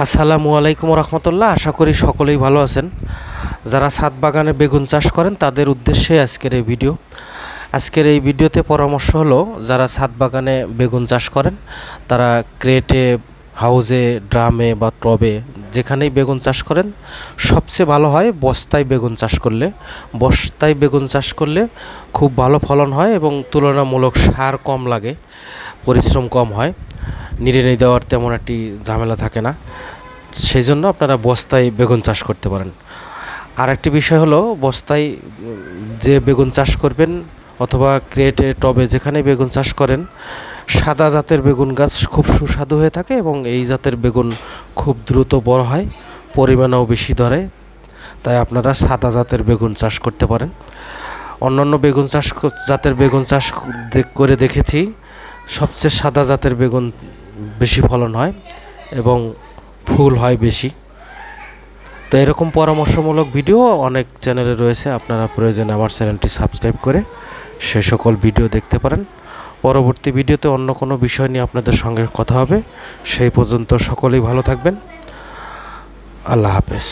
আসসালামু আলাইকুম রহমতুল্লাহ। আশা করি সকলেই ভালো আছেন। যারা ছাদ বাগানে বেগুন চাষ করেন তাদের উদ্দেশ্যে আজকের এই ভিডিওতে পরামর্শ হলো, যারা ছাদ বাগানে বেগুন চাষ করেন তারা ক্রেটে, হাউজে, ড্রামে বা টবে যেখানেই বেগুন চাষ করেন সবচেয়ে ভালো হয় বস্তায় বেগুন চাষ করলে। বস্তায় বেগুন চাষ করলে খুব ভালো ফলন হয় এবং তুলনামূলক সার কম লাগে, পরিশ্রম কম হয়, নিড়ানি দেওয়ার তেমন একটি ঝামেলা থাকে না। সেই জন্য আপনারা বস্তায় বেগুন চাষ করতে পারেন। আর একটি বিষয় হলো, বস্তায় যে বেগুন চাষ করবেন অথবা ক্রেটে, টবে যেখানে বেগুন চাষ করেন, সাদা জাতের বেগুন গাছ খুব সুস্বাদু হয়ে থাকে এবং এই জাতের বেগুন খুব দ্রুত বড় হয়, পরিমাণেও বেশি ধরে। তাই আপনারা সাদা জাতের বেগুন চাষ করতে পারেন। অন্যান্য জাতের বেগুন চাষ করে দেখেছি, সবচেয়ে সাদা জাতের বেগুন বেশি ফলন হয় এবং ফুল হয় বেশি। তো এরকম পরামর্শমূলক ভিডিও অনেক চ্যানেলে রয়েছে, আপনারা প্রয়োজনে আমার চ্যানেলটি সাবস্ক্রাইব করে সে সকল ভিডিও দেখতে পারেন। পরবর্তী ভিডিওতে অন্য কোনো বিষয় নিয়ে আপনাদের সঙ্গে কথা হবে। সেই পর্যন্ত সকলেই ভালো থাকবেন। আল্লাহ হাফেজ।